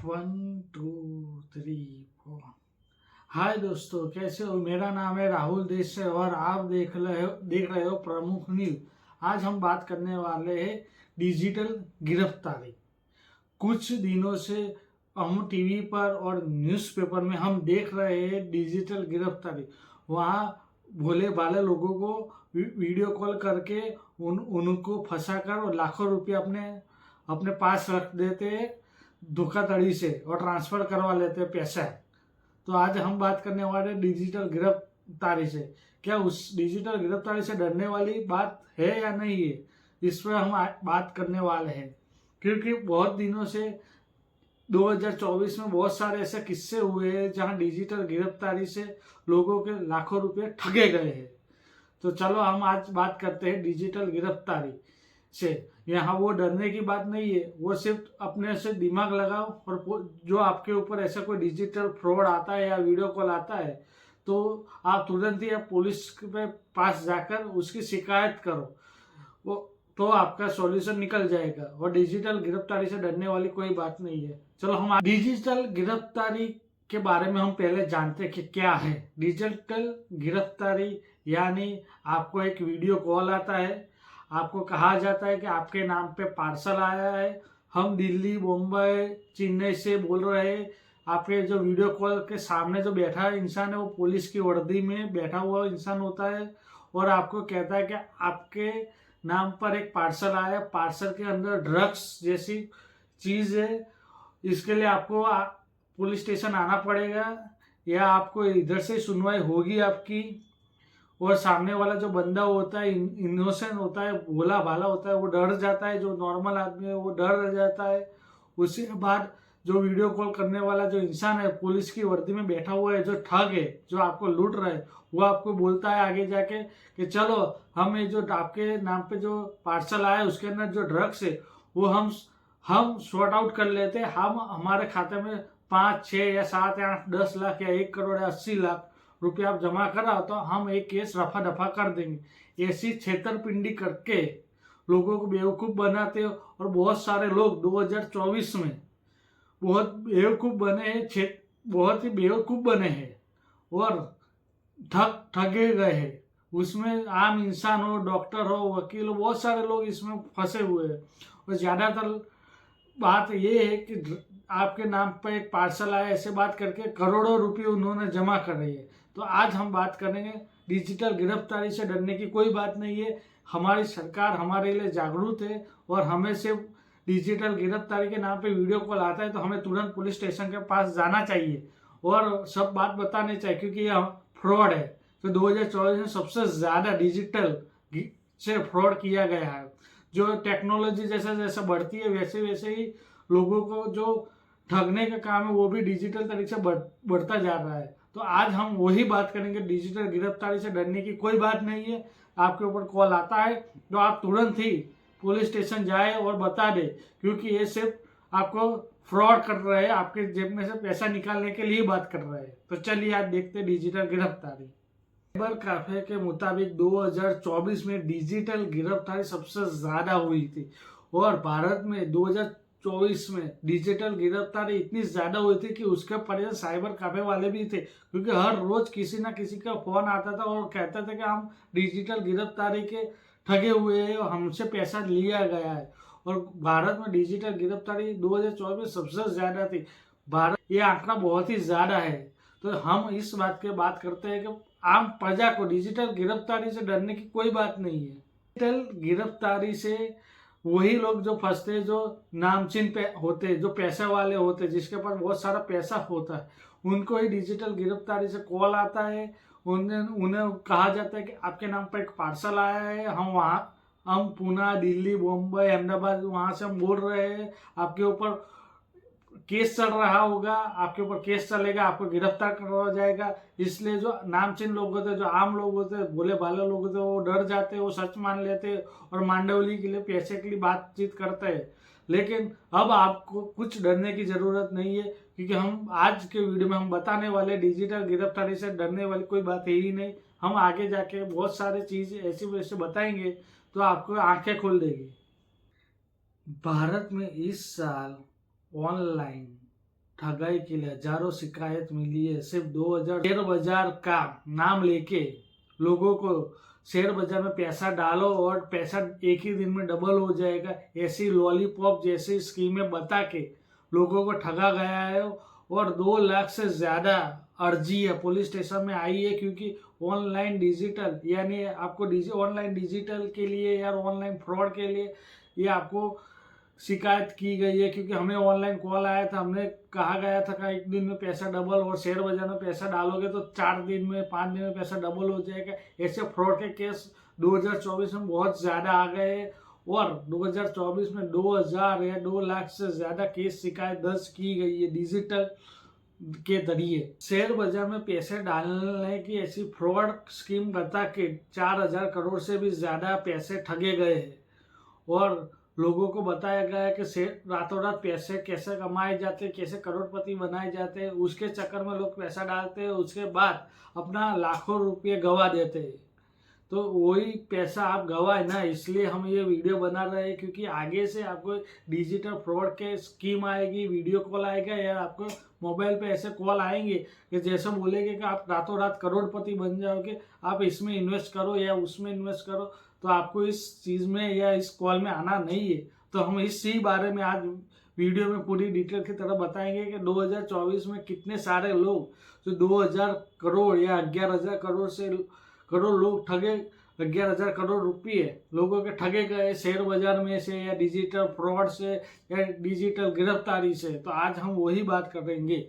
1 2 3 4। हाय दोस्तों, कैसे हो? मेरा नाम है राहुल देश और आप देख रहे हो प्रमुख न्यूज। आज हम बात करने वाले हैं डिजिटल गिरफ्तारी। कुछ दिनों से हम टीवी पर और न्यूज़पेपर में हम देख रहे हैं डिजिटल गिरफ्तारी। वहाँ भोले भाले लोगों को वीडियो कॉल करके उनको फंसाकर और लाखों रुपए अपने पास रख देते हैं धोखाधड़ी से और ट्रांसफर करवा लेते हैं पैसा। तो आज हम बात करने वाले डिजिटल गिरफ्तारी से। क्या उस डिजिटल गिरफ्तारी से डरने वाली बात है या नहीं है, इस पर हम बात करने वाले हैं। क्योंकि बहुत दिनों से 2024 में बहुत सारे ऐसे किस्से हुए हैं जहां डिजिटल गिरफ्तारी से लोगों के लाखों रुपए ठगे गए हैं। तो चलो हम आज बात करते हैं डिजिटल गिरफ्तारी से। यहाँ वो डरने की बात नहीं है, वो सिर्फ अपने से दिमाग लगाओ और जो आपके ऊपर ऐसा कोई डिजिटल फ्रॉड आता है या वीडियो कॉल आता है तो आप तुरंत ही पुलिस के पास जाकर उसकी शिकायत करो, वो तो आपका सॉल्यूशन निकल जाएगा। और डिजिटल गिरफ्तारी से डरने वाली कोई बात नहीं है। चलो हम डिजिटल गिरफ्तारी के बारे में हम पहले जानते हैं कि क्या है डिजिटल गिरफ्तारी। यानी आपको एक वीडियो कॉल आता है, आपको कहा जाता है कि आपके नाम पे पार्सल आया है, हम दिल्ली, मुंबई, चेन्नई से बोल रहे हैं। आपके जो वीडियो कॉल के सामने जो बैठा इंसान है वो पुलिस की वर्दी में बैठा हुआ इंसान होता है और आपको कहता है कि आपके नाम पर एक पार्सल आया, पार्सल के अंदर ड्रग्स जैसी चीज है, इसके लिए आपको पुलिस स्टेशन आना पड़ेगा या आपको इधर से सुनवाई होगी आपकी। और सामने वाला जो बंदा होता है इनोसेंट होता है, भोला भाला होता है, वो डर जाता है। जो नॉर्मल आदमी है वो डर जाता है। उसके बाद जो वीडियो कॉल करने वाला जो इंसान है पुलिस की वर्दी में बैठा हुआ है, जो ठग है, जो आपको लूट रहा है, वो आपको बोलता है आगे जाके कि चलो हम ये जो आपके नाम पे जो पार्सल आया है उसके अंदर जो ड्रग्स है वो हम सॉर्ट आउट कर लेते हैं। हम हमारे खाते में 5 6 या 7 या 8 10 लाख या 1 करोड़ या 80 लाख रुपया आप जमा करा तो हम एक केस रफा दफा कर देंगे। ऐसी छेतरपिंडी करके लोगों को बेवकूफ बनाते हो। और बहुत सारे लोग 2024 में बहुत बेवकूफ बने हैं, बहुत ही बेवकूफ बने हैं और ठगे गए हैं। उसमें आम इंसान हो, डॉक्टर हो, वकील हो, बहुत सारे लोग इसमें फंसे हुए हैं। और ज्यादातर बात ये है कि आपके नाम पर एक पार्सल आया ऐसे बात करके करोड़ों रुपए उन्होंने जमा कर रही है। तो आज हम बात करेंगे डिजिटल गिरफ्तारी से डरने की कोई बात नहीं है। हमारी सरकार हमारे लिए जागरूक है और हमें सिर्फ डिजिटल गिरफ्तारी के नाम पे वीडियो कॉल आता है तो हमें तुरंत पुलिस स्टेशन के पास जाना चाहिए और सब बात बताने चाहिए, क्योंकि यह फ्रॉड है। तो 2024 में सबसे ज्यादा डिजिटल से फ्रॉड किया गया है। जो टेक्नोलॉजी जैसे जैसे बढ़ती है वैसे वैसे ही लोगों को जो ठगने का काम है वो भी डिजिटल तरीके से बढ़ता जा रहा है। तो आज हम वही बात करेंगे। डिजिटल गिरफ्तारी से डरने की कोई बात नहीं है। आपके ऊपर कॉल आता है तो आप तुरंत ही पुलिस स्टेशन जाए और बता दे, क्योंकि ये सिर्फ आपको फ्रॉड कर रहे हैं, आपके जेब में से पैसा निकालने के लिए बात कर रहे हैं। तो चलिए आज देखते हैं डिजिटल गिरफ्तारी। साइबर कैफे के मुताबिक 2024 में डिजिटल गिरफ्तारी सबसे ज्यादा हुई थी और भारत में 2024 में डिजिटल गिरफ्तारी इतनी ज्यादा हुई थी कि उसके पहले साइबर कैफे वाले भी थे, क्योंकि हर रोज किसी ना किसी का फोन आता था और कहता था कि हम डिजिटल गिरफ्तारी के ठगे हुए हैं और हमसे पैसा लिया गया है। और भारत में डिजिटल गिरफ्तारी 2024 में सबसे ज्यादा थी। भारत ये आंकड़ा बहुत ही ज्यादा है। तो हम इस बात की बात करते हैं कि आम प्रजा को डिजिटल गिरफ्तारी से डरने की कोई बात नहीं है। डिजिटल गिरफ्तारी से वही लोग जो फंसते हैं जो नामचीन पे होते हैं, जो पैसे वाले होते हैं, जिसके पास बहुत सारा पैसा होता है, उनको ही डिजिटल गिरफ्तारी से कॉल आता है। उन्हें कहा जाता है कि आपके नाम पर एक पार्सल आया है, हम पुणे, दिल्ली, मुंबई, अहमदाबाद वहां से हम बोल रहे हैं, आपके ऊपर केस चल रहा होगा, आपके ऊपर केस चलेगा, आपको गिरफ्तार करवाया जाएगा। इसलिए जो नामचीन लोग होते हैं, जो आम लोग होते हैं, भोले भाले लोग होते हैं, वो डर जाते हैं, वो सच मान लेते हैं और मांडवली के लिए पैसे के लिए बातचीत करते हैं। लेकिन अब आपको कुछ डरने की जरूरत नहीं है, क्योंकि हम आज के वीडियो में हम बताने वाले डिजिटल गिरफ्तारी से डरने वाली कोई बात है ही नहीं। हम आगे जाके बहुत सारी चीज ऐसी वैसे बताएंगे तो आपको आंखें खोल देगी। भारत में इस साल ऑनलाइन ठगाई के लिए हजारों शिकायत मिली है। सिर्फ 2000 शेयर बाजार का नाम लेके लोगों को शेयर बाजार में पैसा डालो और पैसा एक ही दिन में डबल हो जाएगा, ऐसी लॉलीपॉप जैसी स्कीमें बता के लोगों को ठगा गया है। और 2 लाख से ज्यादा अर्जी है पुलिस स्टेशन में आई है, क्योंकि ऑनलाइन डिजिटल यानी आपको ऑनलाइन डिजिटल के लिए या ऑनलाइन फ्रॉड के लिए ये आपको शिकायत की गई है। क्योंकि हमें ऑनलाइन कॉल आया था, हमने कहा गया था कि एक दिन में पैसा डबल, और शेयर बाजार में पैसा डालोगे तो 4 दिन में 5 दिन में पैसा डबल हो जाएगा। ऐसे फ्रॉड के केस 2024 में बहुत ज़्यादा आ गए हैं, और 2024 में 2000 या 2 लाख से ज़्यादा केस शिकायत दर्ज की गई है डिजिटल के जरिए। शेयर बाजार में पैसे डालने की ऐसी फ्रॉड स्कीम बता के 4000 करोड़ से भी ज़्यादा पैसे ठगे गए हैं, और लोगों को बताया गया है कि रातों रात पैसे कैसे कमाए जाते हैं, कैसे करोड़पति बनाए जाते हैं। उसके चक्कर में लोग पैसा डालते हैं, उसके बाद अपना लाखों रुपये गवा देते हैं। तो वही पैसा आप गवाए ना, इसलिए हम ये वीडियो बना रहे हैं, क्योंकि आगे से आपको डिजिटल फ्रॉड के स्कीम आएगी, वीडियो कॉल आएगा, या आपको मोबाइल पे ऐसे कॉल आएंगे कि जैसे बोलेंगे कि आप रातों रात करोड़पति बन जाओगे, आप इसमें इन्वेस्ट करो या उसमें इन्वेस्ट करो। तो आपको इस चीज़ में या इस कॉल में आना नहीं है। तो हम इसी बारे में आज वीडियो में पूरी डिटेल की तरह बताएंगे कि 2024 में कितने सारे लोग जो 2000 करोड़ या 11000 करोड़ लोग ठगे, 11000 करोड़ रुपये लोगों के ठगे गए शेयर बाजार में से, या डिजिटल फ्रॉड से, या डिजिटल गिरफ्तारी से। तो आज हम वही बात करेंगे।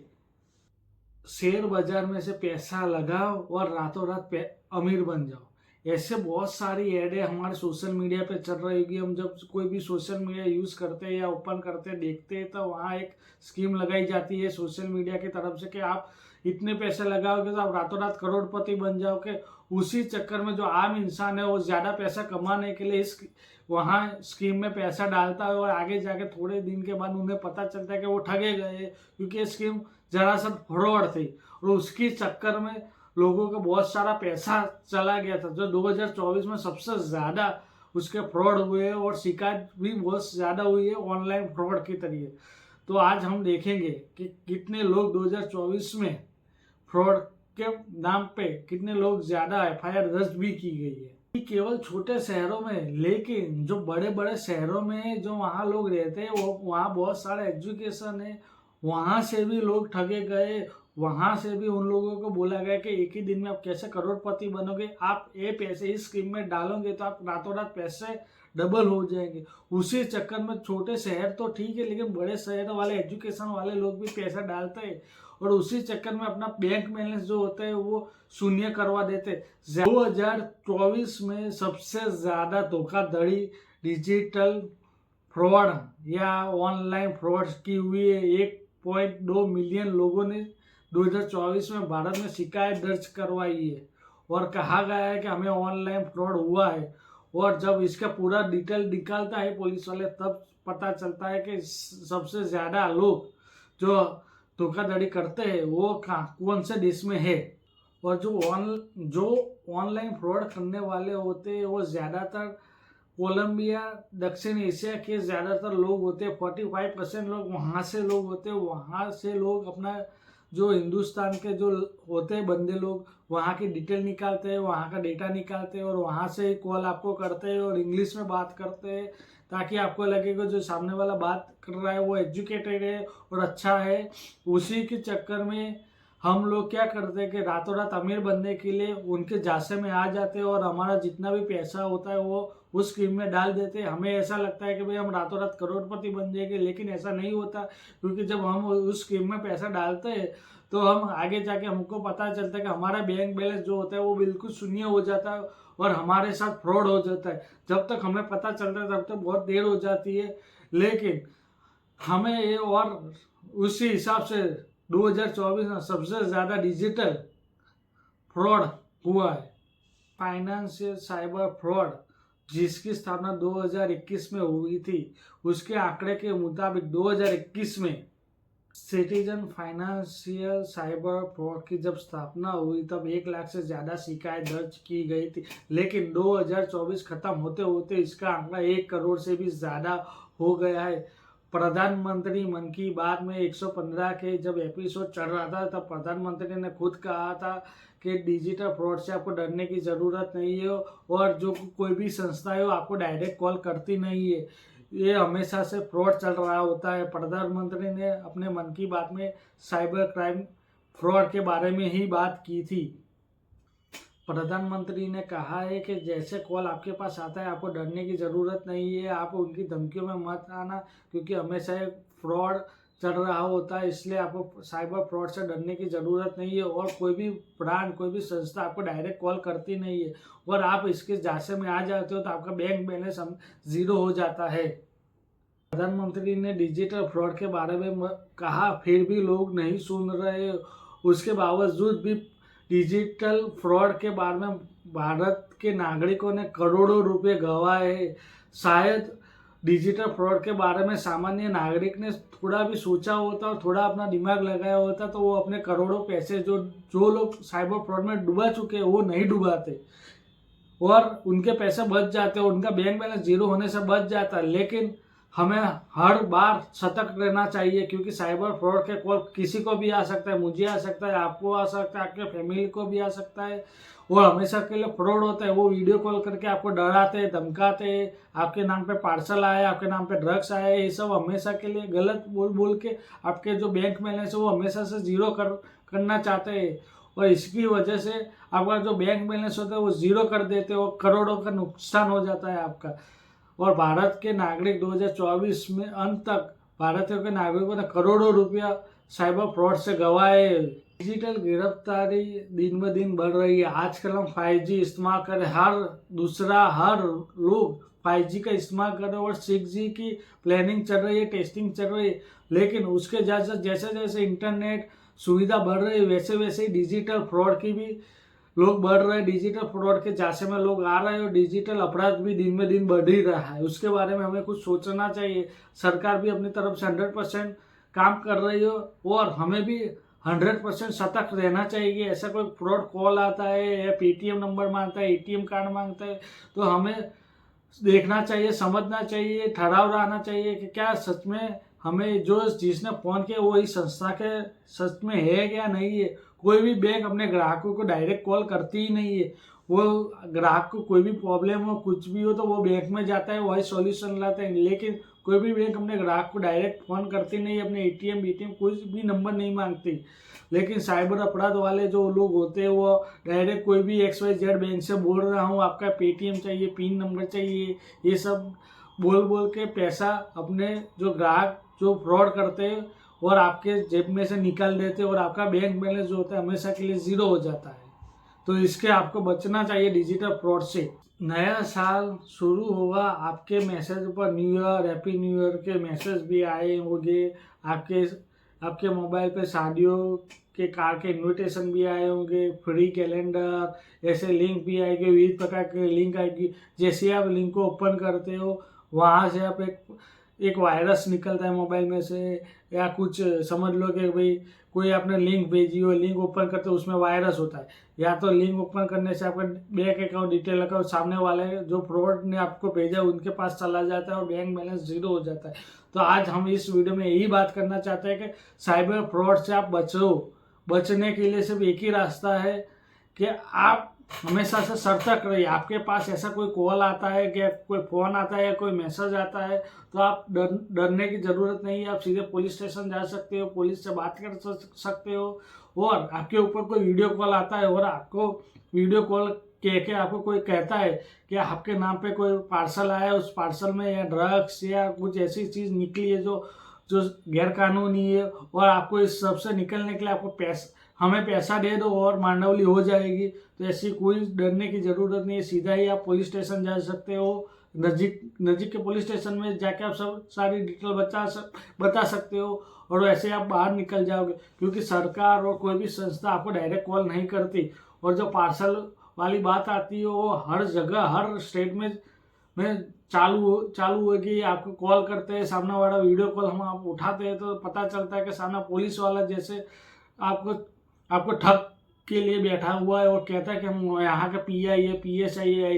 शेयर बाजार में से पैसा लगाओ और रातों रात अमीर बन जाओ। ऐसे बहुत सारी ऐडें हमारे सोशल मीडिया पे चल रही होगी। हम जब कोई भी सोशल मीडिया यूज़ करते हैं या ओपन करते देखते हैं, तो वहाँ एक स्कीम लगाई जाती है सोशल मीडिया की तरफ से कि आप इतने पैसे लगाओगे तो आप रातों रात करोड़पति बन जाओगे। उसी चक्कर में जो आम इंसान है वो ज़्यादा पैसा कमाने के लिए इस वहाँ स्कीम में पैसा डालता है, और आगे जाके थोड़े दिन के बाद उन्हें पता चलता है कि वो ठगे गए, क्योंकि ये स्कीम जरा सा फ्रॉड थी, और उसकी चक्कर में लोगों का बहुत सारा पैसा चला गया था। जो 2024 में सबसे ज़्यादा उसके फ्रॉड हुए हैं, और शिकायत भी बहुत ज़्यादा हुई है ऑनलाइन फ्रॉड के तरीके। तो आज हम देखेंगे कि कितने लोग 2024 में फ्रॉड के नाम पे कितने लोग ज़्यादा FIR दर्ज भी की गई है। केवल छोटे शहरों में, लेकिन जो बड़े बड़े शहरों में जो वहाँ लोग रहते हैं, वो वहाँ बहुत सारा एजुकेशन है, वहाँ से भी लोग ठगे गए। वहाँ से भी उन लोगों को बोला गया कि एक ही दिन में आप कैसे करोड़पति बनोगे, आप ये पैसे इस स्कीम में डालोगे तो आप रातों रात पैसे डबल हो जाएंगे। उसी चक्कर में छोटे शहर तो ठीक है, लेकिन बड़े शहर वाले एजुकेशन वाले लोग भी पैसा डालते हैं, और उसी चक्कर में अपना बैंक बैलेंस जो होता है वो शून्य करवा देते। 2024 में सबसे ज़्यादा धोखाधड़ी डिजिटल फ्रॉड या ऑनलाइन फ्रॉड की हुई है। 1.2 मिलियन लोगों ने 2024 में भारत में शिकायत दर्ज करवाई है, और कहा गया है कि हमें ऑनलाइन फ्रॉड हुआ है। और जब इसका पूरा डिटेल निकालता है पुलिस वाले, तब पता चलता है कि सबसे ज़्यादा लोग जो धोखाधड़ी करते हैं वो कौन से देश में है। और जो ऑनलाइन फ्रॉड करने वाले होते हैं वो ज़्यादातर कोलंबिया, दक्षिण एशिया के ज़्यादातर लोग होते हैं। 45% लोग वहाँ से लोग होते हैं। वहाँ से लोग अपना जो हिंदुस्तान के जो होते हैं बंदे लोग, वहाँ की डिटेल निकालते हैं, वहाँ का डेटा निकालते हैं, और वहाँ से ही कॉल आपको करते हैं और इंग्लिश में बात करते हैं, ताकि आपको लगेगा जो सामने वाला बात कर रहा है वो एजुकेटेड है और अच्छा है। उसी के चक्कर में हम लोग क्या करते हैं कि रातों रात अमीर बनने के लिए उनके झांसे में आ जाते हैं, और हमारा जितना भी पैसा होता है वो उस स्कीम में डाल देते हैं। हमें ऐसा लगता है कि भाई हम रातों रात करोड़पति बन जाएंगे, लेकिन ऐसा नहीं होता। क्योंकि जब हम उस स्कीम में पैसा डालते हैं तो हम आगे जाके हमको पता चलता है कि हमारा बैंक बैलेंस जो होता है वो बिल्कुल शून्य हो जाता है, और हमारे साथ फ्रॉड हो जाता है। जब तक हमें पता चलता है तब तक बहुत देर हो जाती है। लेकिन हमें ये, और उसी हिसाब से 2024 में सबसे ज़्यादा डिजिटल फ्रॉड हुआ है। फाइनेंशियल साइबर फ्रॉड जिसकी स्थापना 2021 में हुई थी, उसके आंकड़े के मुताबिक 2021 में सिटीजन फाइनेंशियल साइबर फ्रॉड की जब स्थापना हुई तब 1 लाख से ज़्यादा शिकायत दर्ज की गई थी। लेकिन 2024 खत्म होते होते इसका आंकड़ा 1 करोड़ से भी ज़्यादा हो गया है। प्रधानमंत्री मन की बात में 115 के जब एपिसोड चल रहा था तब प्रधानमंत्री ने खुद कहा था कि डिजिटल फ्रॉड से आपको डरने की ज़रूरत नहीं है और जो कोई भी संस्था है वो आपको डायरेक्ट कॉल करती नहीं है, ये हमेशा से फ्रॉड चल रहा होता है। प्रधानमंत्री ने अपने मन की बात में साइबर क्राइम फ्रॉड के बारे में ही बात की थी। प्रधानमंत्री ने कहा है कि जैसे कॉल आपके पास आता है आपको डरने की ज़रूरत नहीं है, आप उनकी धमकियों में मत आना, क्योंकि हमेशा एक फ्रॉड चल रहा होता है, इसलिए आपको साइबर फ्रॉड से डरने की ज़रूरत नहीं है। और कोई भी ब्रांड, कोई भी संस्था आपको डायरेक्ट कॉल करती नहीं है और आप इसके झांसे में आ जाते हो तो आपका बैंक बैलेंस ज़ीरो हो जाता है। प्रधानमंत्री ने डिजिटल फ्रॉड के बारे में कहा, फिर भी लोग नहीं सुन रहे। उसके बावजूद भी डिजिटल फ्रॉड के बारे में भारत के नागरिकों ने करोड़ों रुपए गंवाए हैं। शायद डिजिटल फ्रॉड के बारे में सामान्य नागरिक ने थोड़ा भी सोचा होता और थोड़ा अपना दिमाग लगाया होता तो वो अपने करोड़ों पैसे जो लोग साइबर फ्रॉड में डुबा चुके हैं वो नहीं डुबाते और उनके पैसे बच जाते, उनका बैंक बैलेंस जीरो होने से बच जाता है। लेकिन हमें हर बार सतर्क रहना चाहिए, क्योंकि साइबर फ्रॉड के कॉल किसी को भी आ सकता है, मुझे आ सकता है, आपको आ सकता है, आपके फैमिली को भी आ सकता है। वो हमेशा के लिए फ्रॉड होता है। वो वीडियो कॉल करके आपको डराते हैं, धमकाते हैं, आपके नाम पे पार्सल आए, आपके नाम पे ड्रग्स आए, ये सब हमेशा के लिए गलत बोल बोल के आपके जो बैंक बैलेंस है वो हमेशा से जीरो करना चाहते हैं और इसकी वजह से आपका जो बैंक बैलेंस होता है वो जीरो कर देते हो, करोड़ों का नुकसान हो जाता है आपका। और भारत के नागरिक 2024 में अंत तक भारतीयों के नागरिकों ने करोड़ों रुपया साइबर फ्रॉड से गंवाए। डिजिटल गिरफ्तारी दिन ब दिन बढ़ रही है। आजकल हम 5G इस्तेमाल कर रहे, हर लोग 5G का इस्तेमाल कर रहे हैं और 6G की प्लानिंग चल रही है, टेस्टिंग चल रही है। लेकिन उसके जैसे जैसे इंटरनेट सुविधा बढ़ रही है वैसे वैसे ही डिजिटल फ्रॉड की भी लोग बढ़ रहे हैं। डिजिटल फ्रॉड के झांसे में लोग आ रहे हैं और डिजिटल अपराध भी दिन में दिन बढ़ ही रहा है। उसके बारे में हमें कुछ सोचना चाहिए। सरकार भी अपनी तरफ से 100% काम कर रही है और हमें भी 100% सतर्क रहना चाहिए। ऐसा कोई फ्रॉड कॉल आता है या पेटीएम नंबर मांगता है, एटीएम कार्ड मांगता है तो हमें देखना चाहिए, समझना चाहिए, ठहराव रहना चाहिए कि क्या सच में हमें जो जिसने फ़ोन किया वो इस संस्था के सच में है या नहीं है। कोई भी बैंक अपने ग्राहकों को डायरेक्ट कॉल करती ही नहीं है। वो ग्राहक को कोई भी प्रॉब्लम हो, कुछ भी हो तो वो बैंक में जाता है, वही सॉल्यूशन लाते हैं। लेकिन कोई भी बैंक अपने ग्राहक को डायरेक्ट फ़ोन करती नहीं है, अपने एटीएम बीटीएम कुछ भी नंबर नहीं मांगती। लेकिन साइबर अपराध वाले जो लोग होते हैं वो डायरेक्ट कोई भी XYZ बैंक से बोल रहा हूँ, आपका पेटीएम चाहिए, पिन नंबर चाहिए, ये सब बोल बोल के पैसा अपने जो ग्राहक जो फ्रॉड करते हैं और आपके जेब में से निकाल देते हैं और आपका बैंक बैलेंस जो होता है हमेशा के लिए ज़ीरो हो जाता है। तो इसके आपको बचना चाहिए डिजिटल फ्रॉड से। नया साल शुरू होगा, आपके मैसेज पर new year, happy new year के मैसेज भी आए होंगे। आपके मोबाइल पे शादियों के कार्ड के इनविटेशन भी आए होंगे, फ्री कैलेंडर, ऐसे लिंक भी आएंगे, विविध प्रकार के लिंक आएगी। जैसे आप लिंक को ओपन करते हो वहाँ से आप एक वायरस निकलता है मोबाइल में से, या कुछ समझ लो कि भाई कोई आपने लिंक भेजी हो, लिंक ओपन करते हो उसमें वायरस होता है, या तो लिंक ओपन करने से आपका बैंक अकाउंट डिटेल अकाउंट सामने वाले जो फ्रॉड ने आपको भेजा उनके पास चला जाता है और बैंक बैलेंस जीरो हो जाता है। तो आज हम इस वीडियो में यही बात करना चाहते हैं कि साइबर फ्रॉड से आप बचने के लिए सिर्फ एक ही रास्ता है कि आप हमेशा से सतर्क रहिए। आपके पास ऐसा कोई कॉल आता है कि कोई फ़ोन आता है या कोई मैसेज आता है तो आप डरने की ज़रूरत नहीं है। आप सीधे पुलिस स्टेशन जा सकते हो, पुलिस से बात कर सकते हो। और आपके ऊपर कोई वीडियो कॉल आता है और आपको वीडियो कॉल कह के आपको कोई कहता है कि आपके नाम पे कोई पार्सल आया, उस पार्सल में या ड्रग्स या कुछ ऐसी चीज़ निकली है जो गैर कानूनी है और आपको इस सब से निकलने के लिए आपको हमें पैसा दे दो और मांडवली हो जाएगी, तो ऐसी कोई डरने की ज़रूरत नहीं है। सीधा ही आप पुलिस स्टेशन जा सकते हो। नज़दीक के पुलिस स्टेशन में जाके आप सब सारी डिटेल बता सकते हो और वैसे आप बाहर निकल जाओगे, क्योंकि सरकार और कोई भी संस्था आपको डायरेक्ट कॉल नहीं करती। और जो पार्सल वाली बात आती है वो हर जगह हर स्टेट में चालू होगी। आपको कॉल करते हैं, सामने वाला वीडियो कॉल हम आप उठाते हैं तो पता चलता है कि सामने पुलिस वाला जैसे आपको ठग के लिए बैठा हुआ है और कहता है कि हम यहाँ का PI है, PSI है,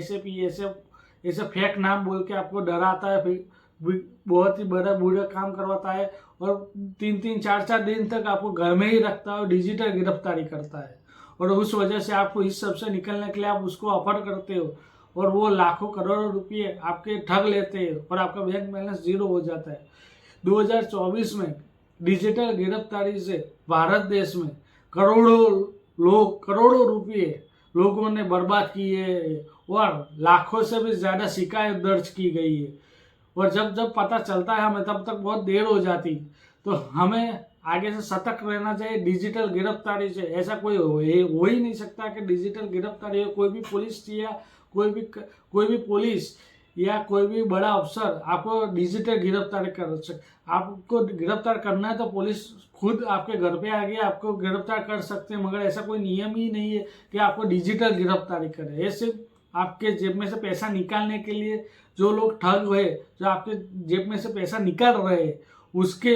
ऐसे फेक नाम बोल के आपको डराता है, फिर बहुत ही बड़ा बुरा काम करवाता है और 3-3 4-4 दिन तक आपको घर में ही रखता है और डिजिटल गिरफ्तारी करता है। और उस वजह से आपको इस सब से निकलने के लिए आप उसको ऑफर करते हो और वो लाखों करोड़ों रुपये आपके ठग लेते हैं और आपका बैंक बैलेंस जीरो हो जाता है। 2024 में डिजिटल गिरफ्तारी से भारत देश में करोड़ों रुपये लोगों ने बर्बाद किए और लाखों से भी ज़्यादा शिकायत दर्ज की गई है। और जब जब पता चलता है हमें तब तक बहुत देर हो जाती, तो हमें आगे से सतर्क रहना चाहिए डिजिटल गिरफ्तारी से। ऐसा कोई हो ही नहीं सकता कि डिजिटल गिरफ्तारी हो। कोई भी पुलिस या कोई भी पुलिस या कोई भी बड़ा अफसर आपको डिजिटल गिरफ्तारी कर सकते। आपको गिरफ्तार करना है तो पुलिस खुद आपके घर पे आके आपको गिरफ्तार कर सकते हैं, मगर ऐसा कोई नियम ही नहीं है कि आपको डिजिटल गिरफ्तारी करे। ये सिर्फ आपके जेब में से पैसा निकालने के लिए जो लोग ठग हुए, जो आपके जेब में से पैसा निकाल रहे हैं, उसके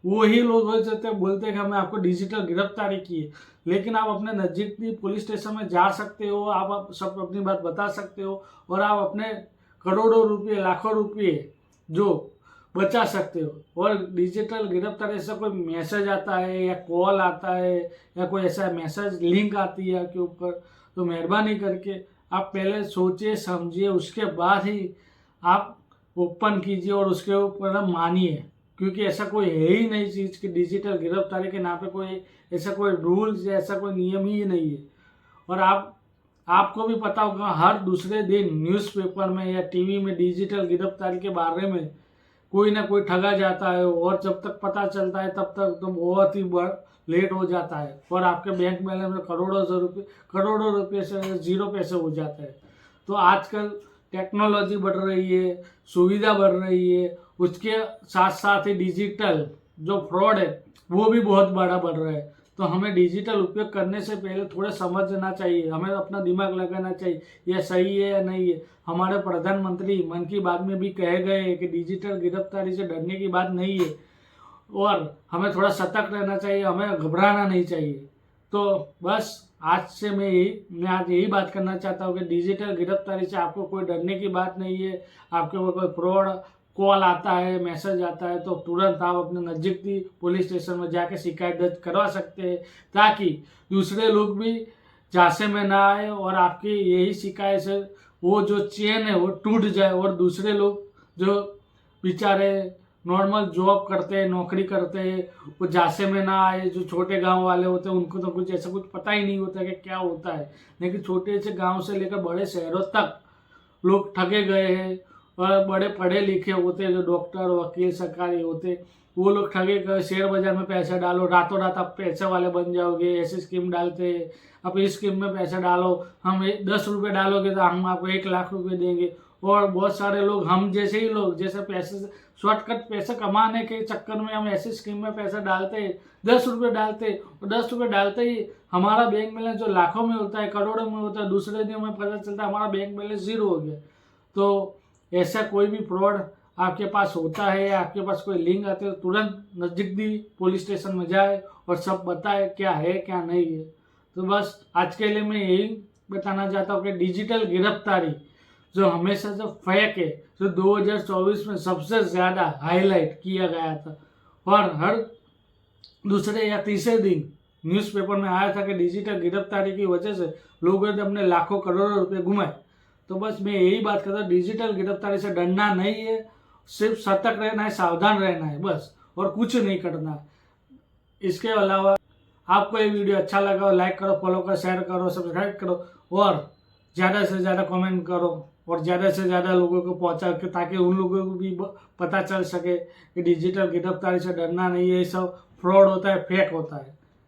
वही लोग हो जाते बोलते हैं कि हमने आपको डिजिटल गिरफ्तारी की है। लेकिन आप अपने नज़दीकी पुलिस स्टेशन में जा सकते हो, आप सब अपनी बात बता सकते हो और आप अपने करोड़ों रुपये लाखों रुपये जो बचा सकते हो। और डिजिटल गिरफ्तारी से कोई मैसेज आता है या कॉल आता है या कोई ऐसा मैसेज लिंक आती है आपके ऊपर, तो मेहरबानी करके आप पहले सोचिए समझिए, उसके बाद ही आप ओपन कीजिए और उसके ऊपर मानिए, क्योंकि ऐसा कोई है ही नहीं चीज़ कि डिजिटल गिरफ्तारी के नाम पे कोई ऐसा कोई रूल्स या ऐसा कोई नियम ही नहीं है। और आपको भी पता होगा हर दूसरे दिन न्यूज़पेपर में या टीवी में डिजिटल गिरफ्तारी के बारे में कोई ना कोई ठगा जाता है और जब तक पता चलता है तब तक तो बहुत ही लेट हो जाता है और आपके बैंक बैलेंस में करोड़ों रुपये से जीरो पैसे हो जाते हैं। तो आजकल टेक्नोलॉजी बढ़ रही है, सुविधा बढ़ रही है, उसके साथ साथ ही डिजिटल जो फ्रॉड है वो भी बहुत बड़ा बढ़ रहा है। तो हमें डिजिटल उपयोग करने से पहले थोड़ा समझना चाहिए, हमें अपना दिमाग लगाना चाहिए यह सही है या नहीं है। हमारे प्रधानमंत्री मन की बात में भी कहे गए हैं कि डिजिटल गिरफ्तारी से डरने की बात नहीं है और हमें थोड़ा सतर्क रहना चाहिए, हमें घबराना नहीं चाहिए। तो बस आज से मैं आज यही बात करना चाहता हूँ कि डिजिटल गिरफ्तारी से आपको कोई डरने की बात नहीं है। आपके ऊपर कोई फ्रॉड कॉल आता है, मैसेज आता है, तो तुरंत आप अपने नज़दीकी पुलिस स्टेशन में जाके शिकायत दर्ज करवा सकते हैं, ताकि दूसरे लोग भी झांसे में ना आए और आपकी यही शिकायत से वो जो चेन है वो टूट जाए और दूसरे लोग जो बेचारे नॉर्मल जॉब करते हैं, नौकरी करते हैं, वो झांसे में ना आए। जो छोटे गांव वाले होते हैं उनको तो कुछ ऐसा कुछ पता ही नहीं होता कि क्या होता है, लेकिन छोटे से गांव से लेकर बड़े शहरों तक लोग ठगे गए हैं और बड़े पढ़े लिखे होते हैं, जो डॉक्टर वकील सरकारी होते, वो लोग ठगे गए। शेयर बाजार में पैसा डालो, रातों रात आप पैसे वाले बन जाओगे, ऐसी स्कीम डालते हैं। आप इस स्कीम में पैसा डालो, हम 10 रुपये डालोगे तो हम आपको 1 लाख रुपये देंगे। और बहुत सारे लोग हम जैसे ही लोग जैसे पैसे शॉर्टकट पैसे कमाने के चक्कर में हम ऐसी स्कीम में पैसा डालते हैं, 10 रुपये डालते और 10 रुपये डालते ही हमारा बैंक बैलेंस जो लाखों में होता है, करोड़ों में होता है, दूसरे दिन हमें पता चलता है हमारा बैंक बैलेंस जीरो हो गया। तो ऐसा कोई भी फ्रॉड आपके पास होता है या आपके पास कोई लिंक आते है, तुरंत नज़दीकी पुलिस स्टेशन में जाए और सब बताए क्या है क्या नहीं है। तो बस आज के लिए मैं यही बताना चाहता हूँ कि डिजिटल गिरफ्तारी जो हमेशा जो फेक है, जो 2024 में सबसे ज़्यादा हाईलाइट किया गया था और हर दूसरे या तीसरे दिन न्यूज़पेपर में आया था कि डिजिटल गिरफ्तारी की वजह से लोगों ने अपने लाखों करोड़ों रुपए घुमाए। तो बस मैं यही बात करता हूँ, डिजिटल गिरफ्तारी से डरना नहीं है, सिर्फ सतर्क रहना है, सावधान रहना है बस, और कुछ नहीं करना। इसके अलावा आपको ये वीडियो अच्छा लगा हो लाइक करो, फॉलो करो, शेयर करो, सब्सक्राइब करो और ज़्यादा से ज़्यादा कमेंट करो और ज़्यादा से ज़्यादा लोगों को पहुँचा के, ताकि उन लोगों को भी पता चल सके कि डिजिटल गिरफ्तारी से डरना नहीं है, ये सब फ्रॉड होता है, फेक होता है।